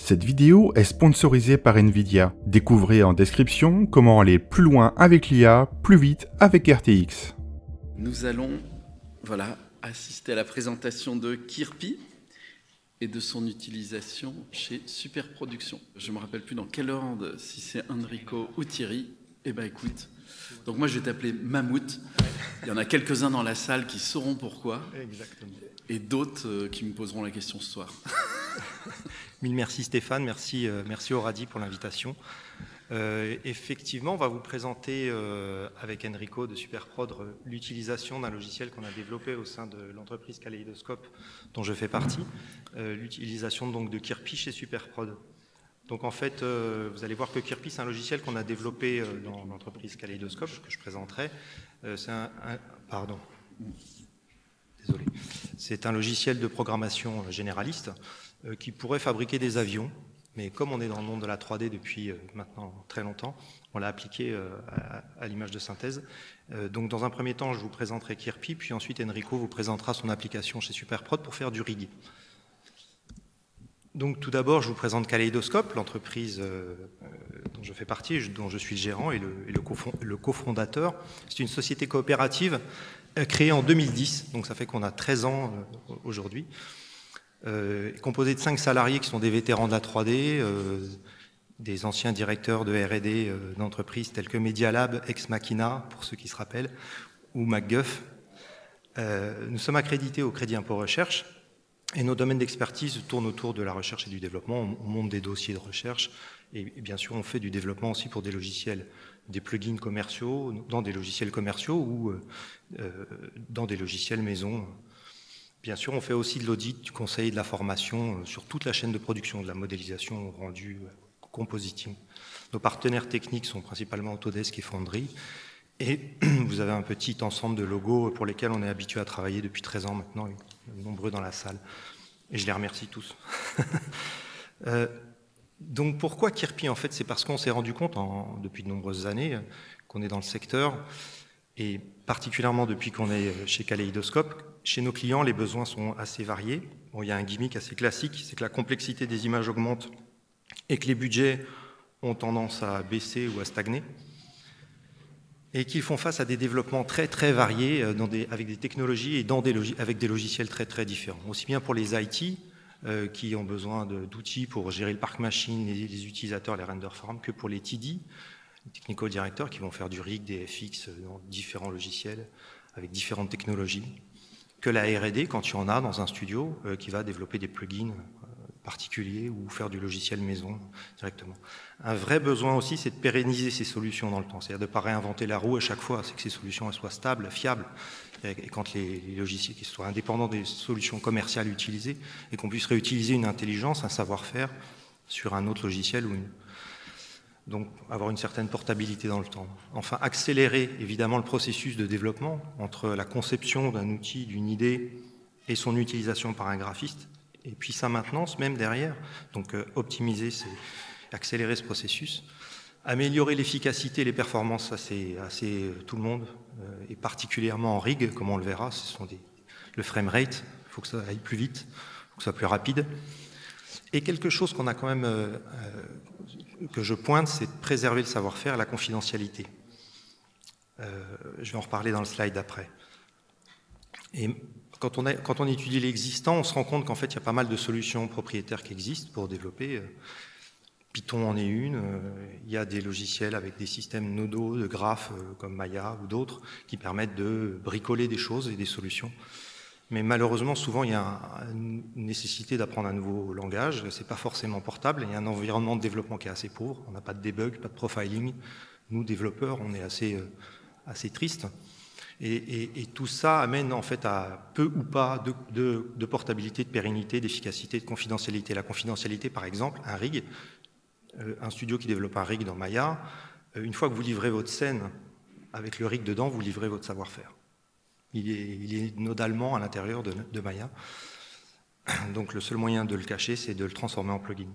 Cette vidéo est sponsorisée par Nvidia. Découvrez en description comment aller plus loin avec l'IA, plus vite avec RTX. Nous allons assister à la présentation de Kirpi et de son utilisation chez Superproduction. Je ne me rappelle plus dans quel ordre, si c'est Enrico ou Thierry. Eh bien écoute, donc moi je vais t'appeler Mammouth. Il y en a quelques-uns dans la salle qui sauront pourquoi. Exactement. Et d'autres qui me poseront la question ce soir. Mille merci Stéphane, merci Oradi pour l'invitation. Effectivement, on va vous présenter avec Enrico de Superprod l'utilisation d'un logiciel qu'on a développé au sein de l'entreprise Kaleidoscope dont je fais partie, l'utilisation donc de Kirpi chez Superprod. Donc en fait, vous allez voir que Kirpi, c'est un logiciel qu'on a développé dans l'entreprise Kaleidoscope, que je présenterai. C'est un logiciel de programmation généraliste qui pourrait fabriquer des avions, mais comme on est dans le monde de la 3D depuis maintenant très longtemps, on l'a appliqué à l'image de synthèse. Donc dans un premier temps, je vous présenterai Kirpi, puis ensuite Enrico vous présentera son application chez Superprod pour faire du rig. Donc tout d'abord, je vous présente Kaleidoscope, l'entreprise dont je fais partie, dont je suis le gérant et le cofondateur. C'est une société coopérative créée en 2010, donc ça fait qu'on a 13 ans aujourd'hui, composée de 5 salariés qui sont des vétérans de la 3D, des anciens directeurs de R&D d'entreprises telles que Media Lab, Ex Machina, pour ceux qui se rappellent, ou MacGuff. Nous sommes accrédités au Crédit Impôt Recherche, et nos domaines d'expertise tournent autour de la recherche et du développement. On monte des dossiers de recherche et bien sûr on fait du développement aussi pour des logiciels, des plugins commerciaux, dans des logiciels commerciaux ou dans des logiciels maison. Bien sûr on fait aussi de l'audit, du conseil et de la formation sur toute la chaîne de production, de la modélisation au rendu, compositing. Nos partenaires techniques sont principalement Autodesk et Foundry. Et vous avez un petit ensemble de logos pour lesquels on est habitué à travailler depuis 13 ans maintenant, nombreux dans la salle. Et je les remercie tous. Donc pourquoi Kirpi? En fait, c'est parce qu'on s'est rendu compte depuis de nombreuses années qu'on est dans le secteur, et particulièrement depuis qu'on est chez Kaleidoscope, chez nos clients, les besoins sont assez variés. Bon, il y a un gimmick assez classique, c'est que la complexité des images augmente et que les budgets ont tendance à baisser ou à stagner, et qu'ils font face à des développements très très variés avec des technologies et avec des logiciels très très différents. Aussi bien pour les IT qui ont besoin d'outils pour gérer le parc machine, les utilisateurs, les render farms, que pour les TD, les technical directors qui vont faire du rig, des FX dans différents logiciels avec différentes technologies, que la R&D quand il y en a dans un studio qui va développer des plugins particuliers ou faire du logiciel maison directement. Un vrai besoin aussi, c'est de pérenniser ces solutions dans le temps, c'est-à-dire de ne pas réinventer la roue à chaque fois, c'est que ces solutions elles soient stables, fiables, et quand les logiciels qui soient indépendants des solutions commerciales utilisées, et qu'on puisse réutiliser une intelligence, un savoir-faire sur un autre logiciel ou une... Donc avoir une certaine portabilité dans le temps. Enfin, accélérer évidemment le processus de développement entre la conception d'un outil, d'une idée et son utilisation par un graphiste, et puis sa maintenance même derrière, donc optimiser, accélérer ce processus, améliorer l'efficacité et les performances, ça c'est assez tout le monde, et particulièrement en rig, comme on le verra, ce sont le frame rate, il faut que ça aille plus vite, il faut que ça soit plus rapide. Et quelque chose qu'on a quand même, que je pointe, c'est de préserver le savoir-faire et la confidentialité. Je vais en reparler dans le slide d'après. Et quand on étudie l'existant, on se rend compte qu'en fait, il y a pas mal de solutions propriétaires qui existent pour développer. Python en est une. Il y a des logiciels avec des systèmes nodaux de graphes comme Maya ou d'autres qui permettent de bricoler des choses et des solutions. Mais malheureusement, souvent, il y a une nécessité d'apprendre un nouveau langage. Ce n'est pas forcément portable. Il y a un environnement de développement qui est assez pauvre. On n'a pas de debug, pas de profiling. Nous, développeurs, on est assez tristes. Et tout ça amène en fait à peu ou pas de portabilité, de pérennité, d'efficacité, de confidentialité. La confidentialité, par exemple, un rig, un studio qui développe un rig dans Maya, une fois que vous livrez votre scène avec le rig dedans, vous livrez votre savoir-faire. Il est nodalement à l'intérieur de Maya. Donc le seul moyen de le cacher, c'est de le transformer en plugin.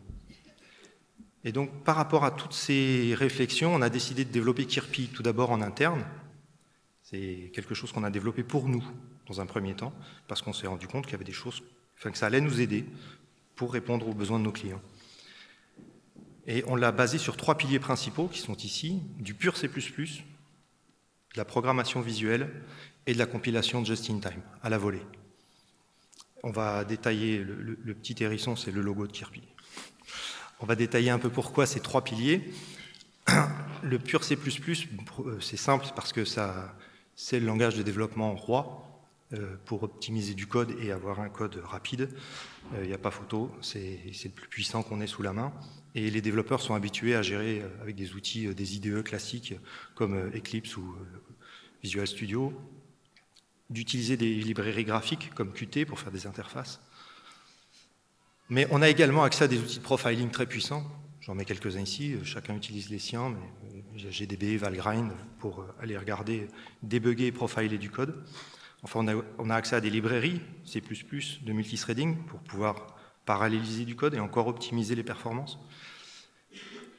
Et donc par rapport à toutes ces réflexions, on a décidé de développer Kirpi tout d'abord en interne. C'est quelque chose qu'on a développé pour nous, dans un premier temps, parce qu'on s'est rendu compte qu'il y avait des choses, que ça allait nous aider pour répondre aux besoins de nos clients. Et on l'a basé sur 3 piliers principaux qui sont ici, du pur C++, de la programmation visuelle et de la compilation just-in-time, à la volée. On va détailler, le petit hérisson, c'est le logo de Kirpi. On va détailler un peu pourquoi ces 3 piliers. Le pur C++, c'est simple parce que c'est le langage de développement roi pour optimiser du code et avoir un code rapide. Il n'y a pas photo, c'est le plus puissant qu'on ait sous la main. Et les développeurs sont habitués à gérer avec des outils, des IDE classiques comme Eclipse ou Visual Studio, d'utiliser des librairies graphiques comme Qt pour faire des interfaces. Mais on a également accès à des outils de profiling très puissants. J'en mets quelques-uns ici, chacun utilise les siens, mais j'ai GDB, Valgrind pour aller regarder, débugger et profiler du code. Enfin, on a accès à des librairies C++ de multithreading pour pouvoir paralléliser du code et encore optimiser les performances.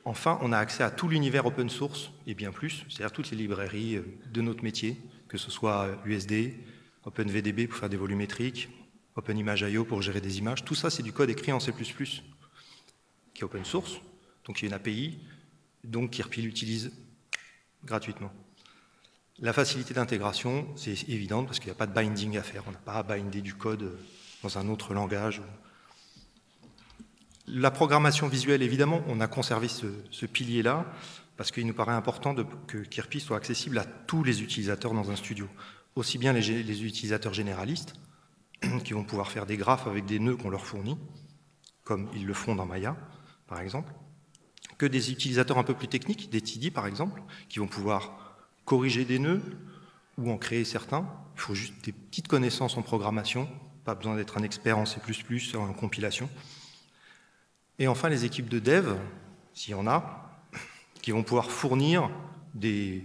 Enfin, on a accès à tout l'univers open source et bien plus, c'est-à-dire toutes les librairies de notre métier, que ce soit USD, OpenVDB pour faire des volumétriques, OpenImageIO pour gérer des images. Tout ça, c'est du code écrit en C++, qui est open source, donc il y a une API, donc Kirpi l'utilise gratuitement. La facilité d'intégration, c'est évident parce qu'il n'y a pas de binding à faire. On n'a pas à binder du code dans un autre langage. La programmation visuelle, évidemment, on a conservé ce pilier-là parce qu'il nous paraît important que Kirpi soit accessible à tous les utilisateurs dans un studio. Aussi bien les utilisateurs généralistes, qui vont pouvoir faire des graphes avec des nœuds qu'on leur fournit, comme ils le font dans Maya, par exemple, que des utilisateurs un peu plus techniques, des TD par exemple, qui vont pouvoir corriger des nœuds ou en créer certains. Il faut juste des petites connaissances en programmation, pas besoin d'être un expert en C++, en compilation. Et enfin, les équipes de dev, s'il y en a, qui vont pouvoir fournir des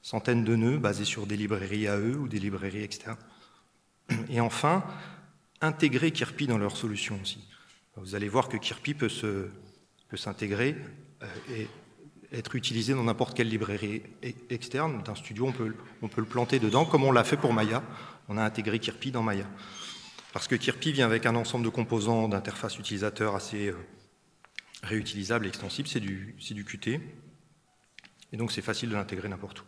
centaines de nœuds basés sur des librairies AE ou des librairies externes. Et enfin, intégrer Kirpi dans leur solution aussi. Vous allez voir que Kirpi peut s'intégrer et être utilisé dans n'importe quelle librairie externe. D'un studio, on peut le planter dedans, comme on l'a fait pour Maya. On a intégré Kirpi dans Maya. Parce que Kirpi vient avec un ensemble de composants d'interface utilisateur assez réutilisable et extensible. C'est du Qt. Et donc, c'est facile de l'intégrer n'importe où.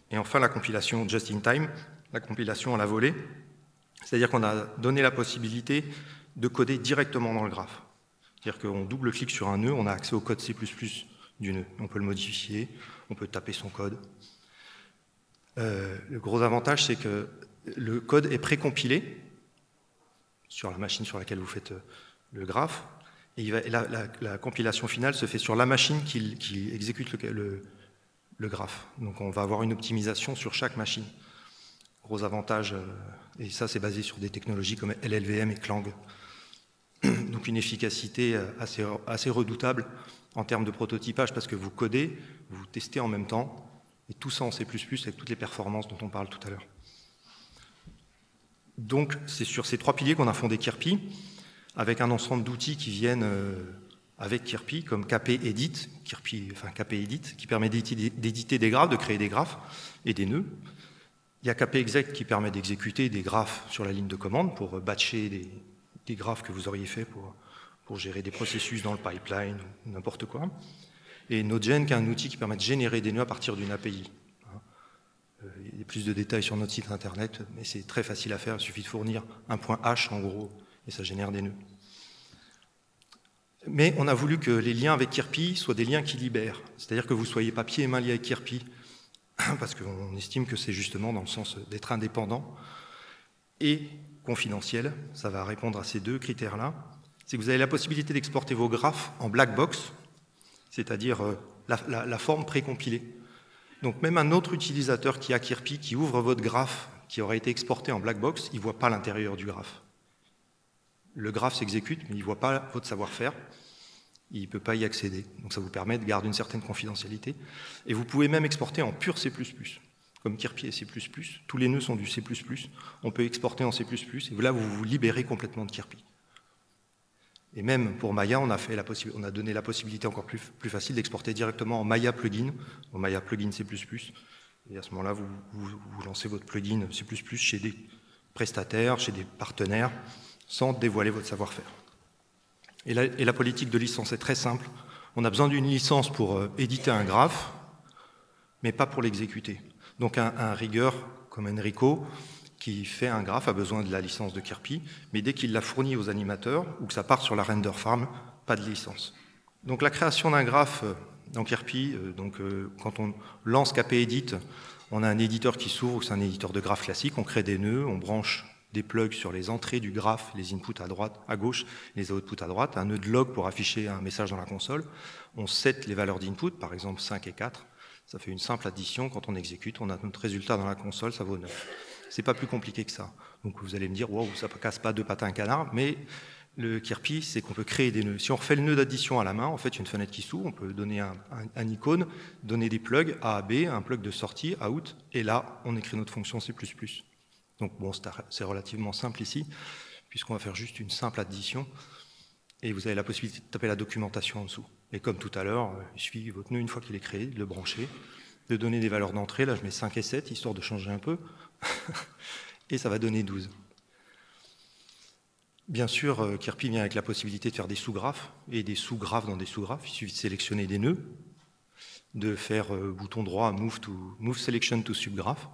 Et enfin, la compilation just-in-time, la compilation à la volée. C'est-à-dire qu'on a donné la possibilité de coder directement dans le graphe. C'est-à-dire qu'on double-clique sur un nœud, on a accès au code C++ du nœud. On peut le modifier, on peut taper son code. Le gros avantage, c'est que le code est précompilé sur la machine sur laquelle vous faites le graphe, et la compilation finale se fait sur la machine qui exécute le graphe. Donc on va avoir une optimisation sur chaque machine. Gros avantage, et ça c'est basé sur des technologies comme LLVM et Clang. Donc une efficacité assez redoutable en termes de prototypage parce que vous codez, vous testez en même temps, et tout ça en C++ avec toutes les performances dont on parle tout à l'heure. Donc c'est sur ces 3 piliers qu'on a fondé Kirpi, avec un ensemble d'outils qui viennent avec Kirpi, comme KP-Edit, KP-Edit, qui permet d'éditer des graphes, de créer des graphes et des nœuds. Il y a KP-Exec qui permet d'exécuter des graphes sur la ligne de commande pour batcher des graphes que vous auriez fait pour gérer des processus dans le pipeline ou n'importe quoi. Et Nodegen qui est un outil qui permet de générer des nœuds à partir d'une API. Il y a plus de détails sur notre site internet, mais c'est très facile à faire, il suffit de fournir un point H en gros, et ça génère des nœuds. Mais on a voulu que les liens avec Kirpi soient des liens qui libèrent, c'est-à-dire que vous ne soyez pas pieds et mains liés avec Kirpi, parce qu'on estime que c'est justement dans le sens d'être indépendant et confidentiel, ça va répondre à ces 2 critères-là. C'est que vous avez la possibilité d'exporter vos graphes en black box, c'est-à-dire la forme précompilée. Donc même un autre utilisateur qui a Kirpi, qui ouvre votre graphe qui aurait été exporté en black box, il ne voit pas l'intérieur du graphe. Le graphe s'exécute, mais il ne voit pas votre savoir-faire, il ne peut pas y accéder. Donc ça vous permet de garder une certaine confidentialité. Et vous pouvez même exporter en pur C++. Comme Kirpi est C++, tous les nœuds sont du C++, on peut exporter en C++, et là vous vous libérez complètement de Kirpi. Et même pour Maya, on a donné la possibilité encore plus facile d'exporter directement en Maya plugin, en Maya plugin C++, et à ce moment-là, vous lancez votre plugin C++ chez des prestataires, chez des partenaires, sans dévoiler votre savoir-faire. Et la politique de licence est très simple. On a besoin d'une licence pour éditer un graphe, mais pas pour l'exécuter. Donc un rigueur comme Enrico, qui fait un graphe, a besoin de la licence de Kirpi, mais dès qu'il la fournit aux animateurs, ou que ça part sur la render farm, pas de licence. Donc la création d'un graphe dans Kirpi, quand on lance KPEdit, on a un éditeur qui s'ouvre, c'est un éditeur de graphe classique, on crée des nœuds, on branche des plugs sur les entrées du graphe, les inputs à droite, à gauche, les outputs à droite, un nœud de log pour afficher un message dans la console, on set les valeurs d'input, par exemple 5 et 4, ça fait une simple addition, quand on exécute, on a notre résultat dans la console, ça vaut 9. C'est pas plus compliqué que ça. Donc vous allez me dire, wow, ça ne casse pas deux pattes à un canard, mais le Kirpi, c'est qu'on peut créer des nœuds. Si on refait le nœud d'addition à la main, en fait, une fenêtre qui s'ouvre, on peut donner un icône, donner des plugs A à B, un plug de sortie, out, et là, on écrit notre fonction C++. Donc bon, c'est relativement simple ici, puisqu'on va faire juste une simple addition, et vous avez la possibilité de taper la documentation en dessous. Et comme tout à l'heure, il suffit votre nœud, une fois qu'il est créé, de le brancher, de donner des valeurs d'entrée, là je mets 5 et 7, histoire de changer un peu, et ça va donner 12. Bien sûr, Kirpi vient avec la possibilité de faire des sous-graphes, et des sous-graphes dans des sous-graphes, il suffit de sélectionner des nœuds, de faire bouton droit Move Selection to Subgraph,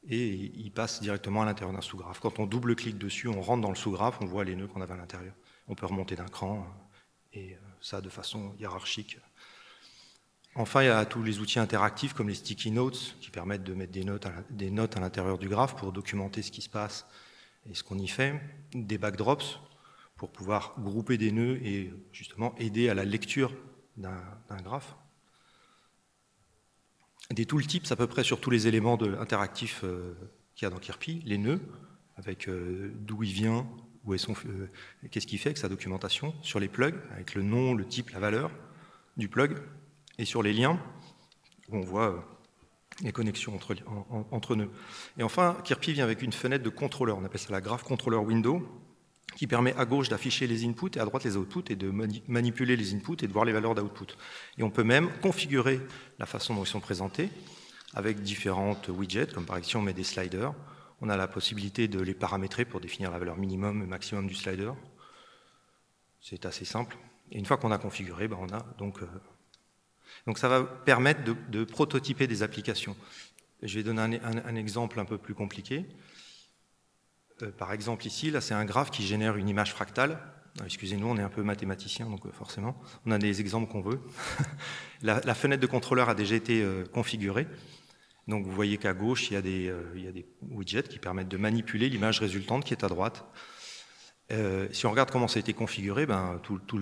et il passe directement à l'intérieur d'un sous-graphe. Quand on double-clique dessus, on rentre dans le sous-graphe, on voit les nœuds qu'on avait à l'intérieur. On peut remonter d'un cran, et ça de façon hiérarchique. Enfin, il y a tous les outils interactifs comme les sticky notes qui permettent de mettre des notes à l'intérieur du graphe pour documenter ce qui se passe et ce qu'on y fait. Des backdrops pour pouvoir grouper des nœuds et justement aider à la lecture d'un graphe. Des tooltips à peu près sur tous les éléments interactifs qu'il y a dans Kirpi. Les nœuds, avec d'où il vient, qu'est-ce qu'il fait avec sa documentation. Sur les plugs, avec le nom, le type, la valeur du plug. Et sur les liens, où on voit les connexions entre nœuds. Et enfin, Kirpi vient avec une fenêtre de contrôleur, on appelle ça la Graph Controller Window, qui permet à gauche d'afficher les inputs et à droite les outputs, et de manipuler les inputs et de voir les valeurs d'output. Et on peut même configurer la façon dont ils sont présentés, avec différentes widgets, comme par exemple si on met des sliders, on a la possibilité de les paramétrer pour définir la valeur minimum et maximum du slider. C'est assez simple. Et une fois qu'on a configuré, on a donc ça va permettre de prototyper des applications. Je vais donner un exemple un peu plus compliqué. Par exemple ici, là c'est un graphe qui génère une image fractale. Excusez-nous, on est un peu mathématicien, donc forcément, on a des exemples qu'on veut. La fenêtre de contrôleur a déjà été configurée. Donc vous voyez qu'à gauche, il y a des widgets qui permettent de manipuler l'image résultante qui est à droite. Si on regarde comment ça a été configuré, toutes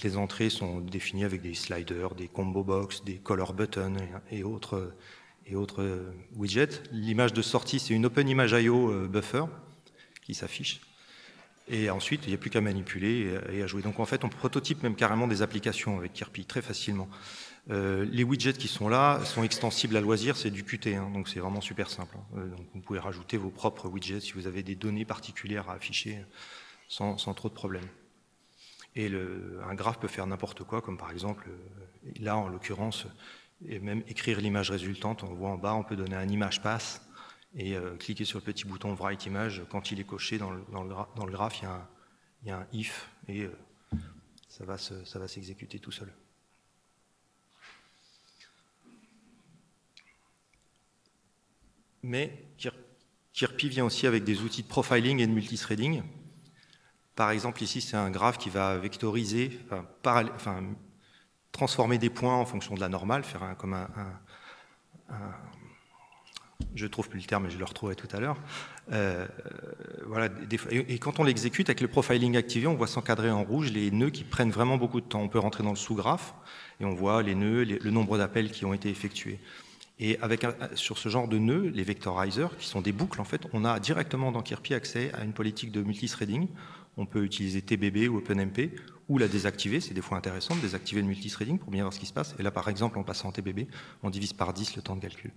les entrées sont définies avec des sliders, des combo box, des color buttons et autres widgets. L'image de sortie, c'est une OpenImageIO buffer qui s'affiche. Et ensuite, il n'y a plus qu'à manipuler et à jouer. Donc en fait, on prototype même carrément des applications avec Kirpi très facilement. Les widgets qui sont là sont extensibles à loisir, c'est du Qt, donc c'est vraiment super simple. Donc vous pouvez rajouter vos propres widgets si vous avez des données particulières à afficher sans trop de problèmes. Et un graphe peut faire n'importe quoi, comme par exemple, là en l'occurrence, et même écrire l'image résultante, on voit en bas, on peut donner un image pass, et cliquer sur le petit bouton Write Image, quand il est coché dans le graphe, il y a un if, et ça va s'exécuter tout seul. Mais Kirpi vient aussi avec des outils de profiling et de multithreading. Par exemple, ici, c'est un graphe qui va vectoriser, transformer des points en fonction de la normale, faire je ne trouve plus le terme, mais je le retrouverai tout à l'heure. Voilà, et quand on l'exécute, avec le profiling activé, on voit s'encadrer en rouge les nœuds qui prennent vraiment beaucoup de temps. On peut rentrer dans le sous-graphe, et on voit les nœuds, le nombre d'appels qui ont été effectués. Et sur ce genre de nœuds, les vectorizers, qui sont des boucles, en fait, on a directement dans Kirpi accès à une politique de multithreading. On peut utiliser TBB ou OpenMP, ou la désactiver, c'est des fois intéressant de désactiver le multithreading pour bien voir ce qui se passe. Et là, par exemple, en passant en TBB, on divise par 10 le temps de calcul.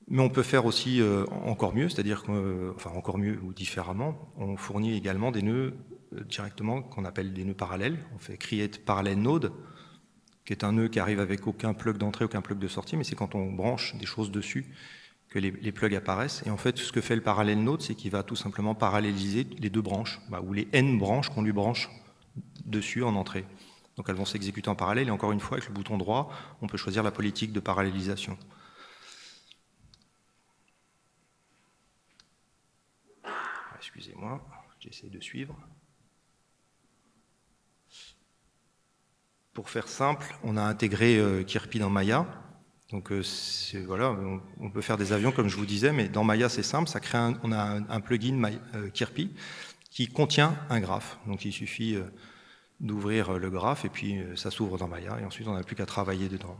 Mais on peut faire aussi encore mieux, c'est-à-dire encore mieux ou différemment, on fournit également des nœuds directement qu'on appelle des nœuds parallèles. On fait create parallel node, qui est un nœud qui arrive avec aucun plug d'entrée, aucun plug de sortie, mais c'est quand on branche des choses dessus que les plugs apparaissent. Et en fait, ce que fait le parallèle node, c'est qu'il va tout simplement paralléliser les deux branches, ou les N branches qu'on lui branche dessus en entrée. Donc elles vont s'exécuter en parallèle, et encore une fois, avec le bouton droit, on peut choisir la politique de parallélisation. Excusez-moi, j'essaie de suivre. Pour faire simple, on a intégré Kirpi dans Maya. Donc voilà, on peut faire des avions comme je vous disais, mais dans Maya c'est simple, on a un plugin Kirpi qui contient un graphe. Donc il suffit d'ouvrir le graphe et puis ça s'ouvre dans Maya et ensuite on n'a plus qu'à travailler dedans.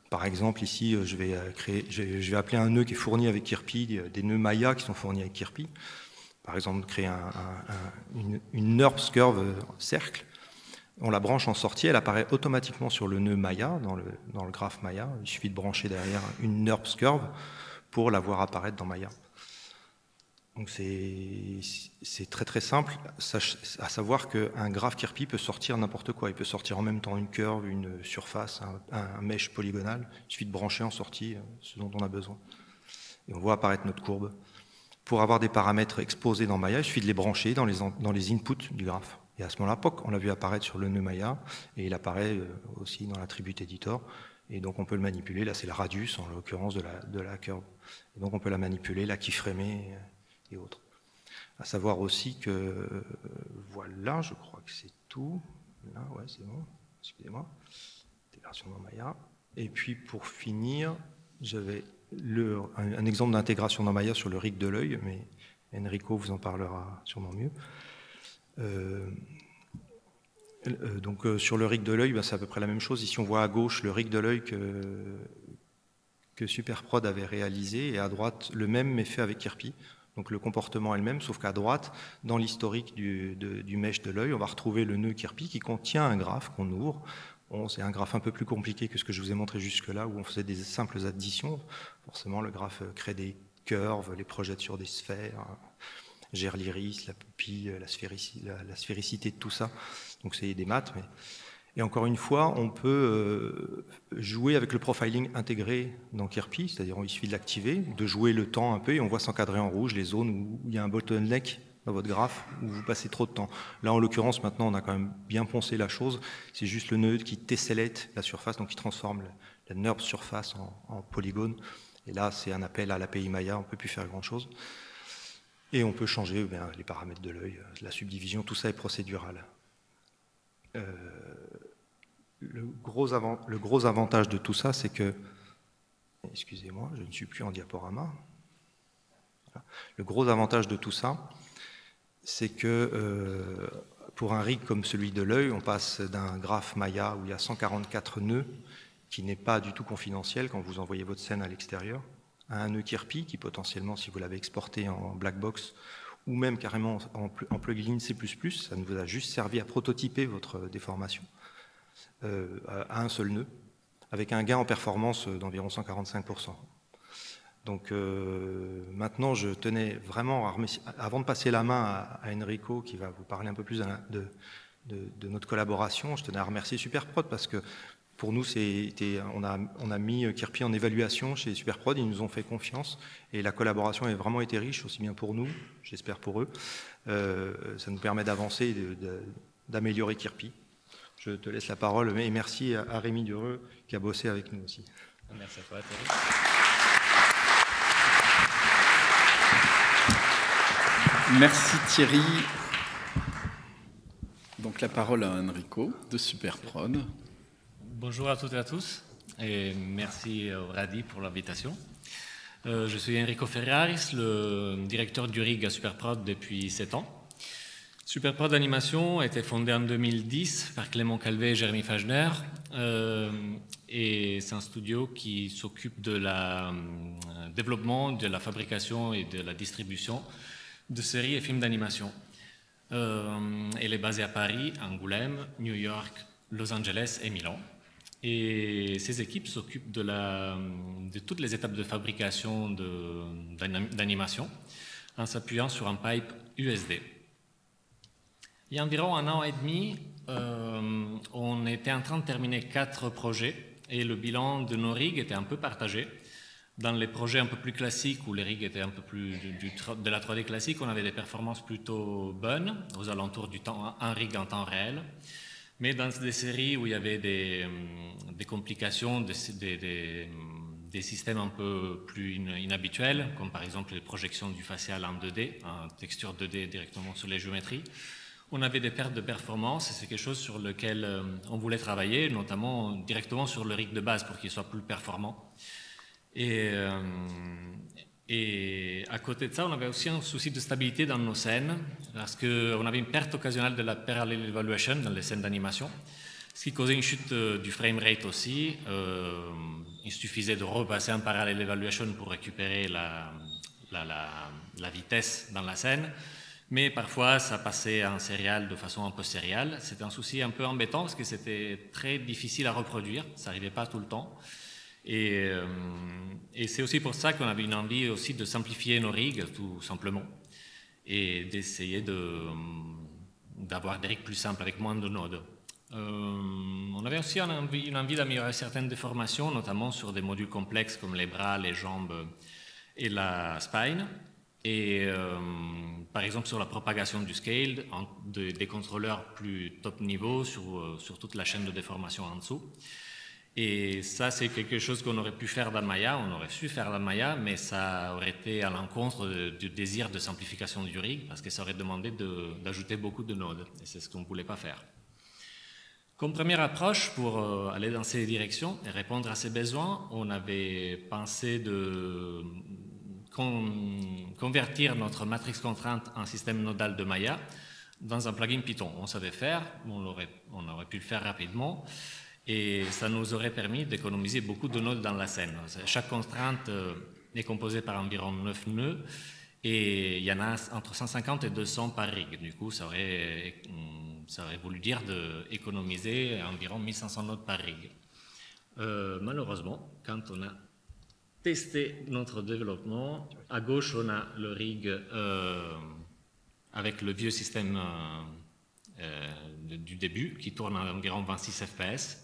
Par exemple ici je vais appeler un nœud qui est fourni avec Kirpi, des nœuds Maya qui sont fournis avec Kirpi. Par exemple créer une NURBS curve cercle. On la branche en sortie, elle apparaît automatiquement sur le nœud Maya, dans le graphe Maya. Il suffit de brancher derrière une NURBS curve pour la voir apparaître dans Maya. Donc c'est très très simple, à savoir qu'un graphe Kirpi peut sortir n'importe quoi. Il peut sortir en même temps une curve, une surface, un mesh polygonal. Il suffit de brancher en sortie ce dont on a besoin. Et on voit apparaître notre courbe. Pour avoir des paramètres exposés dans Maya, il suffit de les brancher dans les inputs du graphe. Et à ce moment-là, POC, on l'a vu apparaître sur le nœud Maya, et il apparaît aussi dans l'attribut editor. Et donc on peut le manipuler, là c'est la radius en l'occurrence de la curve. Et donc on peut la manipuler, la keyframer et autres. À savoir aussi que, voilà, je crois que c'est tout. Là, ouais, c'est bon, excusez-moi. Intégration dans Maya. Et puis pour finir, j'avais un exemple d'intégration dans Maya sur le rig de l'œil, mais Enrico vous en parlera sûrement mieux. Donc sur le rig de l'œil, c'est à peu près la même chose. Ici on voit à gauche le rig de l'œil que Superprod avait réalisé, et à droite le même mais fait avec Kirpi. Donc le comportement est le même, sauf qu'à droite, dans l'historique du mesh de l'œil, on va retrouver le nœud Kirpi qui contient un graphe qu'on ouvre. Bon, c'est un graphe un peu plus compliqué que ce que je vous ai montré jusque-là, où on faisait des simples additions. Forcément, le graphe crée des curves, les projette sur des sphères, gère l'iris, la pupille, la sphéricité de tout ça. Donc c'est des maths. Et encore une fois, on peut jouer avec le profiling intégré dans Kirpi, c'est-à-dire il suffit de l'activer, de jouer le temps un peu, et on voit s'encadrer en rouge les zones où il y a un bottleneck dans votre graphe, où vous passez trop de temps. Là, en l'occurrence, maintenant, on a quand même bien poncé la chose. C'est juste le nœud qui tessellate la surface, donc qui transforme la NURBS surface en polygone. Et là, c'est un appel à l'API Maya, on ne peut plus faire grand-chose. Et on peut changer les paramètres de l'œil, la subdivision, tout ça est procédural. Le gros avantage de tout ça, c'est que... Excusez-moi, je ne suis plus en diaporama. Voilà. Le gros avantage de tout ça, c'est que pour un rig comme celui de l'œil, on passe d'un graphe Maya où il y a 144 nœuds, qui n'est pas du tout confidentiel quand vous envoyez votre scène à l'extérieur, à un nœud Kirpi qui potentiellement, si vous l'avez exporté en black box, ou même carrément en plugin C++, ça ne vous a juste servi à prototyper votre déformation, à un seul nœud, avec un gain en performance d'environ 145%. Donc maintenant, je tenais vraiment, avant de passer la main à Enrico, qui va vous parler un peu plus de notre collaboration, je tenais à remercier Superprod, parce que pour nous, on a mis Kirpi en évaluation chez Superprod, ils nous ont fait confiance, et la collaboration a vraiment été riche, aussi bien pour nous, j'espère pour eux. Ça nous permet d'avancer et d'améliorer Kirpi. Je te laisse la parole, et merci à Rémi Dureux qui a bossé avec nous aussi. Merci à toi, Thierry. Merci Thierry. Donc la parole à Enrico de Superprod. Bonjour à toutes et à tous, et merci Radi pour l'invitation. Je suis Enrico Ferraris, le directeur du rig à Superprod depuis 7 ans. Superprod Animation a été fondé en 2010 par Clément Calvet et Jérémy Fagner, et c'est un studio qui s'occupe de la développement, de la fabrication et de la distribution de séries et films d'animation. Elle est basée à Paris, Angoulême, New York, Los Angeles et Milan. Et ces équipes s'occupent de toutes les étapes de fabrication d'animation en s'appuyant sur un pipe USD. Il y a environ 1 an et demi, on était en train de terminer 4 projets et le bilan de nos rigs était un peu partagé. Dans les projets un peu plus classiques, où les rigs étaient un peu plus de la 3D classique, on avait des performances plutôt bonnes, aux alentours du temps, un rig en temps réel. Mais dans des séries où il y avait des complications, des systèmes un peu plus inhabituels, comme par exemple les projections du facial en 2D, en texture 2D directement sur les géométries, on avait des pertes de performance, et c'est quelque chose sur lequel on voulait travailler, notamment directement sur le rig de base pour qu'il soit plus performant. Et à côté de ça, on avait aussi un souci de stabilité dans nos scènes, parce qu'on avait une perte occasionnelle de la parallel evaluation dans les scènes d'animation, ce qui causait une chute du frame rate aussi. Il suffisait de repasser un parallel evaluation pour récupérer la vitesse dans la scène, mais parfois ça passait en serial de façon un peu sériale. C'était un souci un peu embêtant parce que c'était très difficile à reproduire, ça n'arrivait pas tout le temps. Et c'est aussi pour ça qu'on avait une envie aussi de simplifier nos rigs, tout simplement, et d'essayer d'avoir des rigs plus simples, avec moins de nodes. On avait aussi une envie d'améliorer certaines déformations, notamment sur des modules complexes comme les bras, les jambes et la spine. Et par exemple sur la propagation du scale, des contrôleurs plus top niveau sur toute la chaîne de déformation en dessous. Et ça, c'est quelque chose qu'on aurait pu faire dans Maya, on aurait su faire dans Maya, mais ça aurait été à l'encontre du désir de simplification du rig, parce que ça aurait demandé d'ajouter beaucoup de nodes, et c'est ce qu'on ne voulait pas faire. Comme première approche, pour aller dans ces directions et répondre à ces besoins, on avait pensé de convertir notre matrix contrainte en système nodal de Maya dans un plugin Python. On savait faire, on aurait pu le faire rapidement, et ça nous aurait permis d'économiser beaucoup de nodes dans la scène. Chaque contrainte est composée par environ 9 nœuds, et il y en a entre 150 et 200 par rig. Du coup, ça aurait voulu dire d'économiser environ 1500 nodes par rig. Malheureusement, quand on a testé notre développement, à gauche, on a le rig avec le vieux système du début, qui tourne à environ 26 fps.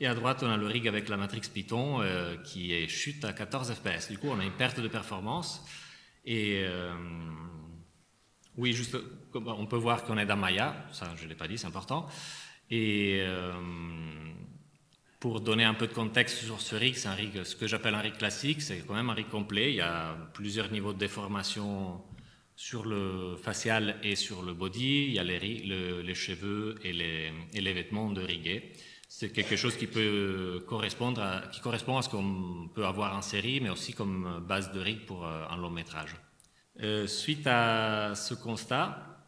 Et à droite, on a le rig avec la matrix Python qui chute à 14 fps. Du coup, on a une perte de performance. Et oui, juste, on peut voir qu'on est dans Maya, ça je ne l'ai pas dit, c'est important. Et pour donner un peu de contexte sur ce rig, c'est un rig, ce que j'appelle un rig classique, c'est quand même un rig complet. Il y a plusieurs niveaux de déformation sur le facial et sur le body. Il y a les cheveux et les vêtements de rigué. C'est quelque chose qui peut correspond à ce qu'on peut avoir en série, mais aussi comme base de rig pour un long métrage. Suite à ce constat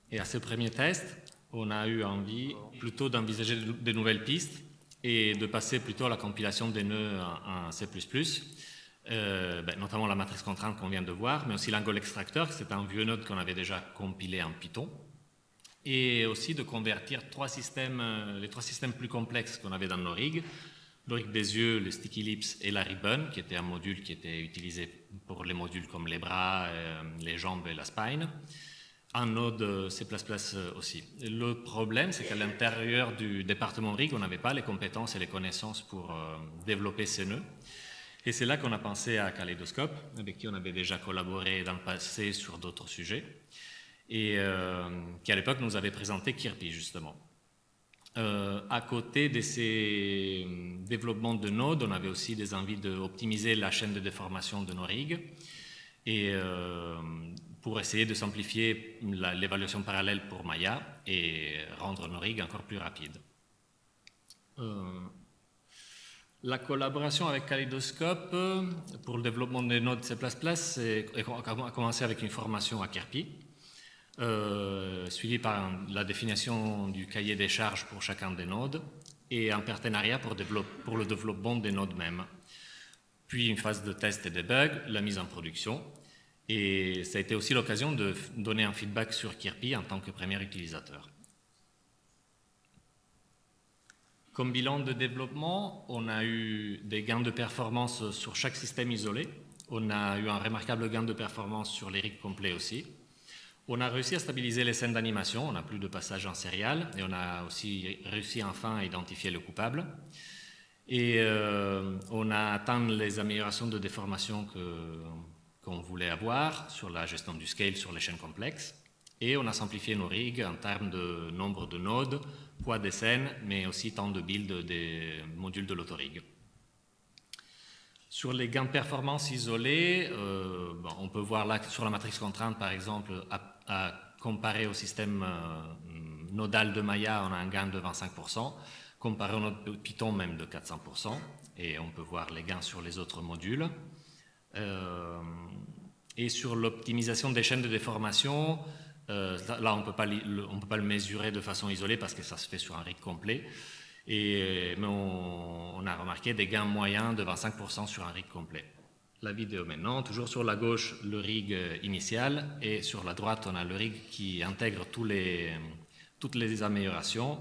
et à ce premier test, on a eu envie plutôt d'envisager de nouvelles pistes et de passer plutôt à la compilation des nœuds en C++, notamment la matrice contrainte qu'on vient de voir, mais aussi l'angle extracteur, c'est un vieux node qu'on avait déjà compilé en Python, et aussi de convertir les trois systèmes plus complexes qu'on avait dans nos rigs, le rig des yeux, le sticky lips et la ribbon, qui était un module qui était utilisé pour les modules comme les bras, les jambes et la spine, en node C++ aussi. Le problème, c'est qu'à l'intérieur du département rig, on n'avait pas les compétences et les connaissances pour développer ces nœuds. Et c'est là qu'on a pensé à Kaleidoscope, avec qui on avait déjà collaboré dans le passé sur d'autres sujets, et qui à l'époque nous avait présenté Kirpi, justement. À côté de ces développements de nodes, on avait aussi des envies d'optimiser la chaîne de déformation de nos rigs, et pour essayer de simplifier l'évaluation parallèle pour Maya et rendre nos rigs encore plus rapides. La collaboration avec Kaleidoscope pour le développement des nodes C++ a commencé avec une formation à Kirpi, suivie par la définition du cahier des charges pour chacun des nodes et un partenariat pour le développement des nodes mêmes. Puis une phase de test et debug, la mise en production. Et ça a été aussi l'occasion de donner un feedback sur Kirpi en tant que premier utilisateur. Comme bilan de développement, on a eu des gains de performance sur chaque système isolé. On a eu un remarquable gain de performance sur les rigs complets aussi. On a réussi à stabiliser les scènes d'animation, on n'a plus de passage en serial, et on a aussi réussi enfin à identifier le coupable. Et on a atteint les améliorations de déformation qu'on voulait avoir sur la gestion du scale sur les chaînes complexes. Et on a simplifié nos rigs en termes de nombre de nodes, poids des scènes, mais aussi temps de build des modules de l'autorig. Sur les gains de performance isolés, on peut voir là sur la matrice contrainte, par exemple, à comparer au système nodal de Maya, on a un gain de 25%, comparé au node Python même de 400%, et on peut voir les gains sur les autres modules. Et sur l'optimisation des chaînes de déformation, là on ne peut pas le mesurer de façon isolée parce que ça se fait sur un rig complet, mais on a remarqué des gains moyens de 25% sur un rig complet. La vidéo maintenant, toujours sur la gauche le rig initial et sur la droite on a le rig qui intègre toutes les améliorations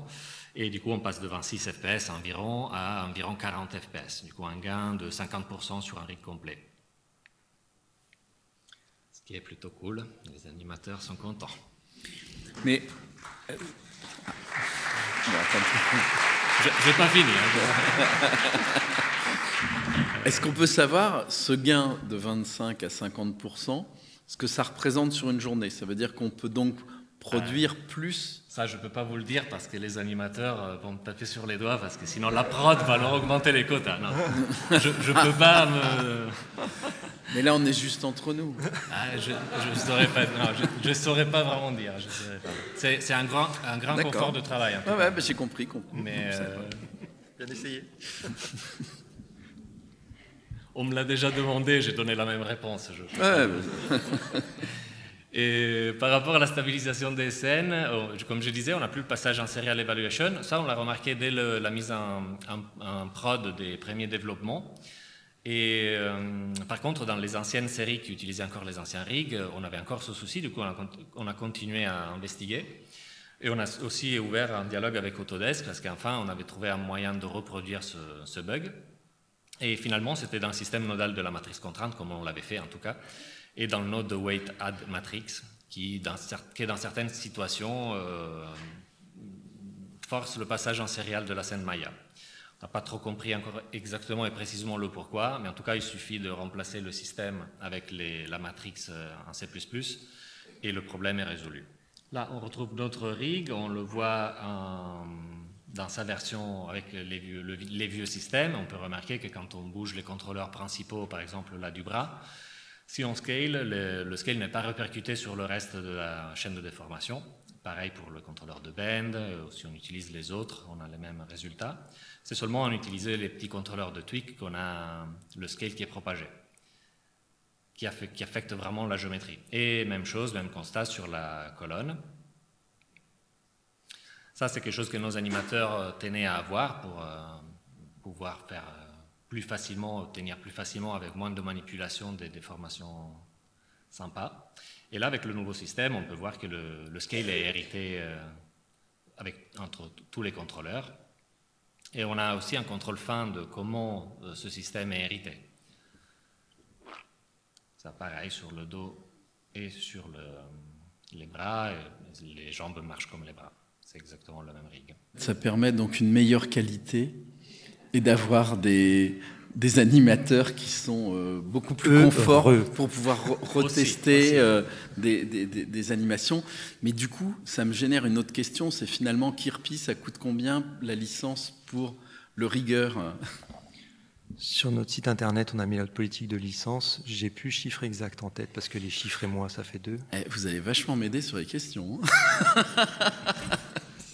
et du coup on passe de 26 fps environ à environ 40 fps, du coup un gain de 50% sur un rig complet. Ce qui est plutôt cool, les animateurs sont contents. Mais... J'ai pas fini. Est-ce qu'on peut savoir ce gain de 25 à 50%, ce que ça représente sur une journée? Ça veut dire qu'on peut donc produire plus? Ça, je ne peux pas vous le dire parce que les animateurs vont me taper sur les doigts parce que sinon la prod va leur augmenter les quotas. Non, je ne peux pas me... Mais là, on est juste entre nous. Je ne saurais pas vraiment dire. C'est un grand confort de travail. Ouais, j'ai compris. Mais bien essayé. On me l'a déjà demandé, j'ai donné la même réponse. Et par rapport à la stabilisation des scènes, comme je disais, on n'a plus le passage en serial evaluation. Ça, on l'a remarqué dès la mise en prod des premiers développements. Et par contre, dans les anciennes séries qui utilisaient encore les anciens rigs, on avait encore ce souci. Du coup, on a continué à investiguer. Et on a aussi ouvert un dialogue avec Autodesk parce qu'enfin, on avait trouvé un moyen de reproduire ce bug. Et finalement, c'était dans le système nodal de la matrice contrainte, comme on l'avait fait en tout cas, et dans le node de weight add matrix, qui dans certaines situations force le passage en serial de la scène Maya. On n'a pas trop compris encore exactement et précisément le pourquoi, mais en tout cas, il suffit de remplacer le système avec la matrix en C++ et le problème est résolu. Là, on retrouve notre rig, on le voit dans sa version avec les vieux systèmes. On peut remarquer que quand on bouge les contrôleurs principaux, par exemple là du bras, si on scale, le scale n'est pas répercuté sur le reste de la chaîne de déformation. Pareil pour le contrôleur de bend, si on utilise les autres, on a les mêmes résultats. C'est seulement en utilisant les petits contrôleurs de tweak qu'on a le scale qui est propagé, qui affecte vraiment la géométrie. Et même chose, même constat sur la colonne. Ça, c'est quelque chose que nos animateurs tenaient à avoir pour pouvoir faire obtenir plus facilement avec moins de manipulation des déformations sympas. Et là, avec le nouveau système, on peut voir que le scale est hérité entre tous les contrôleurs. Et on a aussi un contrôle fin de comment ce système est hérité. Ça, pareil, sur le dos et sur les bras, et les jambes marchent comme les bras. C'est exactement le même rig. Ça permet donc une meilleure qualité et d'avoir des animateurs qui sont beaucoup plus confort pour pouvoir retester des animations. Mais du coup, ça me génère une autre question, c'est finalement Kirpi, ça coûte combien la licence pour le rigger? Sur notre site internet, on a mis notre politique de licence. J'ai plus le chiffre exact en tête parce que les chiffres et moi, ça fait 2. Vous allez vachement m'aider sur les questions.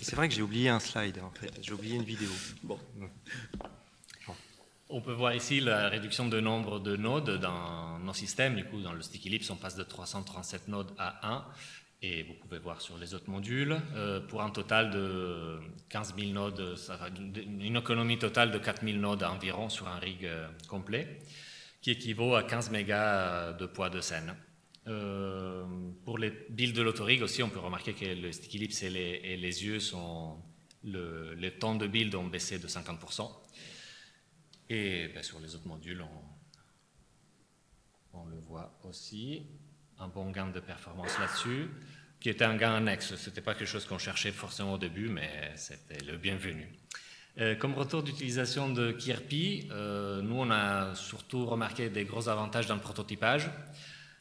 C'est vrai que j'ai oublié un slide, en fait. J'ai oublié une vidéo. Bon. On peut voir ici la réduction de nombre de nodes dans nos systèmes. Du coup, dans le Sticky Ellipse, on passe de 337 nodes à 1. Et vous pouvez voir sur les autres modules, pour un total de 15 000 nodes, ça va une économie totale de 4 000 nodes environ sur un rig complet, qui équivaut à 15 mégas de poids de scène. Pour les builds de l'autorig aussi, on peut remarquer que le Sticky Ellipse et les yeux les temps de build ont baissé de 50%. Et sur les autres modules, on le voit aussi. Un bon gain de performance là-dessus, qui était un gain annexe. Ce n'était pas quelque chose qu'on cherchait forcément au début, mais c'était le bienvenu. Comme retour d'utilisation de Kirpi, nous on a surtout remarqué des gros avantages dans le prototypage.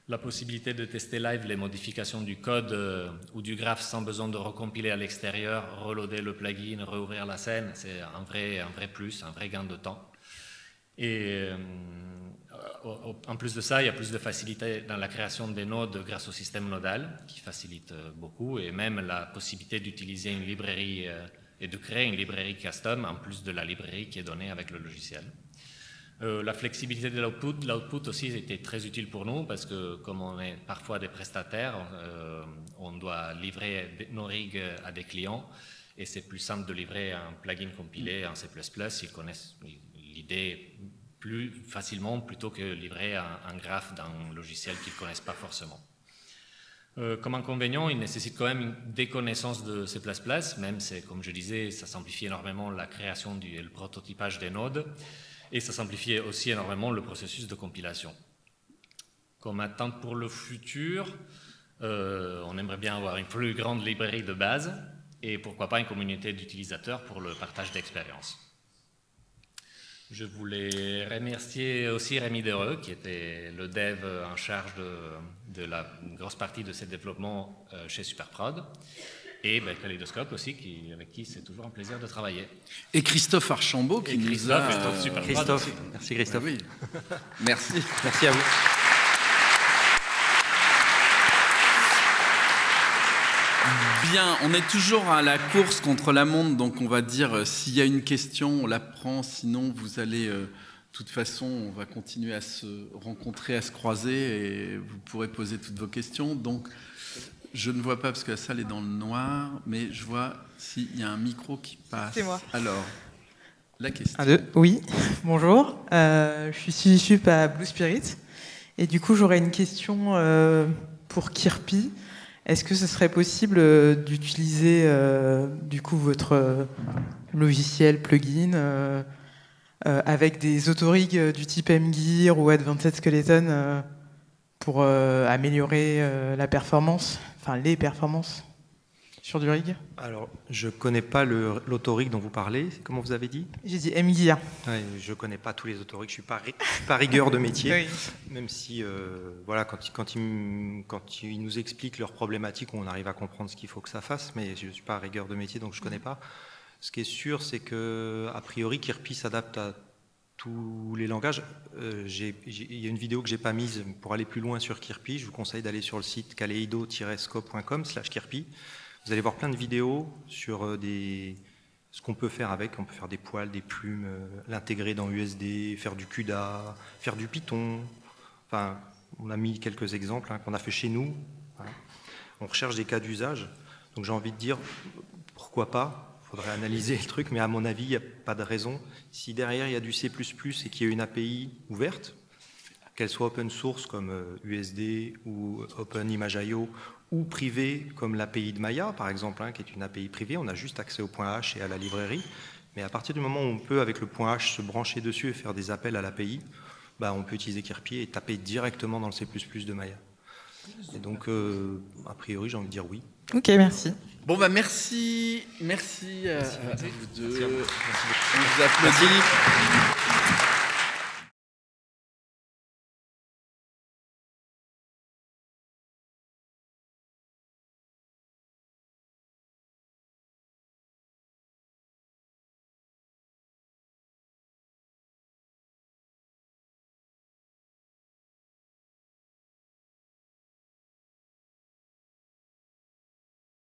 La possibilité de tester live les modifications du code ou du graphe sans besoin de recompiler à l'extérieur, reloader le plugin, rouvrir la scène, c'est un vrai plus, un vrai gain de temps. Et en plus de ça, il y a plus de facilité dans la création des nodes grâce au système nodal, qui facilite beaucoup, et même la possibilité d'utiliser une librairie et de créer une librairie custom en plus de la librairie qui est donnée avec le logiciel. La flexibilité de l'output aussi était très utile pour nous parce que comme on est parfois des prestataires, on doit livrer nos rigs à des clients et c'est plus simple de livrer un plugin compilé en C++, ils connaissent l'idée plus facilement plutôt que livrer un graphe d'un logiciel qu'ils ne connaissent pas forcément. Comme inconvénient, il nécessite quand même des connaissances de C++, même si, comme je disais, ça simplifie énormément la création et le prototypage des nodes. Et ça simplifie aussi énormément le processus de compilation. Comme attente pour le futur, on aimerait bien avoir une plus grande librairie de base et pourquoi pas une communauté d'utilisateurs pour le partage d'expériences. Je voulais remercier aussi Rémi Dereux, qui était le dev en charge de la grosse partie de ces développements chez Superprod. Et Kaleidoscope aussi, avec qui c'est toujours un plaisir de travailler. Et Christophe Archambault qui nous a... Christophe, merci Christophe. Oui. Merci. Merci à vous. Bien, on est toujours à la course contre la montre, donc on va dire s'il y a une question, on la prend, sinon vous allez... de toute façon, on va continuer à se rencontrer, à se croiser, et vous pourrez poser toutes vos questions. Donc, je ne vois pas parce que la salle est dans le noir, mais je vois s'il y a un micro qui passe. C'est moi. Alors, la question. 1, 2, oui, bonjour. Je suis sup à Blue Spirit. Et du coup, j'aurais une question pour Kirpi. Est-ce que ce serait possible d'utiliser du coup votre logiciel plugin avec des autorigs du type mGear ou Advanced Skeleton pour améliorer la performance, enfin les performances sur du rig? Alors, je ne connais pas l'autorig dont vous parlez. Comment vous avez dit? J'ai dit mGear. Ouais, je ne connais pas tous les autorigs. Je ne suis pas rigueur de métier. Oui. Même si, voilà, quand ils nous expliquent leurs problématiques, on arrive à comprendre ce qu'il faut que ça fasse. Mais je ne suis pas rigueur de métier, donc je ne connais pas. Ce qui est sûr, c'est qu'a priori, Kirpi s'adapte à tous les langages. Il y a une vidéo que je n'ai pas mise pour aller plus loin sur Kirpi. Je vous conseille d'aller sur le site kaleido-scope.com/Kirpi. Vous allez voir plein de vidéos sur ce qu'on peut faire avec. On peut faire des poils, des plumes, l'intégrer dans USD, faire du CUDA, faire du Python. Enfin, on a mis quelques exemples qu'on a fait chez nous. Voilà. On recherche des cas d'usage. Donc j'ai envie de dire, pourquoi pas? Il faudrait analyser le truc, mais à mon avis, il n'y a pas de raison. Si derrière, il y a du C++ et qu'il y a une API ouverte, qu'elle soit open source comme USD ou OpenImage.io, ou privée comme l'API de Maya, par exemple, qui est une API privée, on a juste accès au point H et à la librairie. Mais à partir du moment où on peut, avec le point H, se brancher dessus et faire des appels à l'API, on peut utiliser Kirpi et taper directement dans le C++ de Maya. Et donc, a priori, j'ai envie de dire oui. Ok, merci. Bon, merci à vous deux. Merci à vous. On vous applaudit.